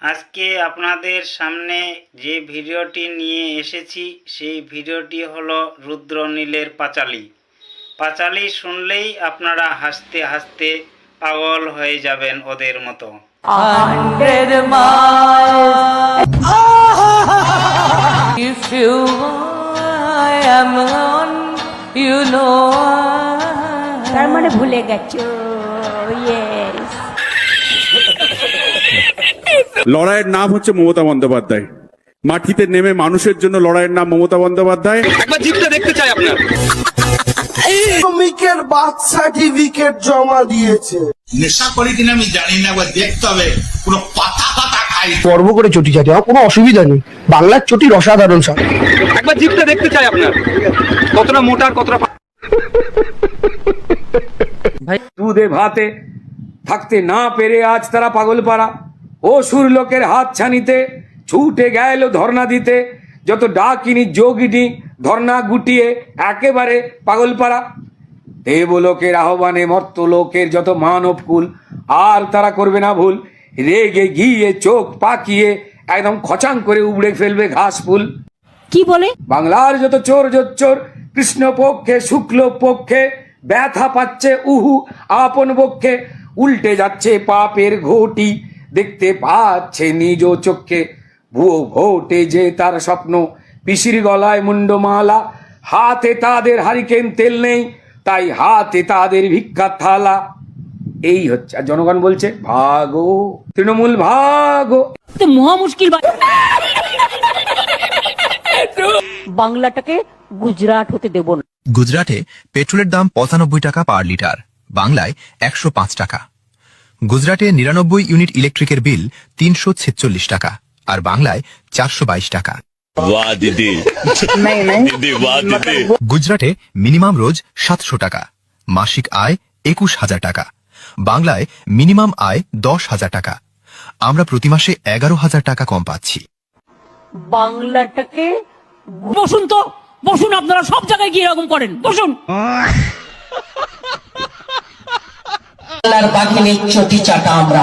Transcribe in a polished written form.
আজকে আপনাদের সামনে যে ভিডিওটি নিয়ে এসেছি সেই ভিডিওটি হলো রুদ্রনীলের পাঁচালী। পাঁচালী শুনলেই আপনারা হাসতে হাসতে পাগল হয়ে যাবেন ওদের মতো। 100 miles. If you I am on, you know. তার মানে ভুলে গেছো? ইয়েস। লড়াইয়ের নাম হচ্ছে মমতা বন্দ্যোপাধ্যায়। মাটিতে নেমে মানুষের জন্য লড়াইয়ের নাম মমতা বন্দ্যোপাধ্যায়। একবার জিপটা দেখতে চাই আপনার। শ্রমিকের বার্থ সার্টিফিকেট জমা দিয়েছে। নেশা করি কিনা আমি জানি না, একবার দেখতে হবে। পুরো পাতা পাতা খাই, গর্ব করে চটি চাটে, কোনো অসুবিধা নেই। বাংলার চটির অসাধারণ স্বাদ। একবার জিপটা দেখতে চাই আপনার, কতটা মোটা আর কতটা। দুধে ভাতে থাকতে না পেরে আজ তারা পাগল পাড়া। ও সুর লোকের হাত ছানিতে ছুটে গেল ধর্ণা দিতে। যত ডাকিনি যোগিনী ধর্ণা গুটিয়ে একেবারে পাগল পাড়া। দেবলোকের আহ্বানে মর্ত লোকের যত মানবকুল আর তারা করবে না ভুল। রেগে গিয়ে চোখ পাকিয়ে একদম খচাং করে উবড়ে ফেলবে ঘাস ফুল। কি বলে? বাংলার যত চোর জোচ্চোর কৃষ্ণ পক্ষে শুক্ল পক্ষে ব্যথা পাচ্ছে উহু আপন পক্ষে। উল্টে যাচ্ছে পাপের ঘটি দেখতে পাচ্ছে নিজ চোখে। ভুয়ো ভোটে যে তার স্বপ্ন, পিসির গলায় মুন্ডমালা। হাতে তাদের হারিকেন তেল নেই, তাই হাতে তাদের ভিক্ষা থালা। এই হচ্ছে, আর জনগণ বলছে ভাগো তৃণমূল ভাগো। মহা মুশকিল। বাংলাটাকে গুজরাট হতে দেব না। গুজরাটে পেট্রোলের দাম 95 টাকা পার লিটার, বাংলায় 105 টাকা। গুজরাটে 99 ইউনিট ইলেকট্রিকের বিল 346 টাকা, আর বাংলায় 422 টাকা। গুজরাটে মিনিমাম রোজ 700 টাকা, মাসিক আয় 21,000 টাকা, বাংলায় মিনিমাম আয় 10,000 টাকা। আমরা প্রতি মাসে 11,000 টাকা কম পাচ্ছি। বাংলাটাকে বসুন তো, বসুন। আপনারা সব জায়গায় গিয়ে এরকম করেন, বসুন। বাংলার বাঘিনীর চটি চাটা আমরা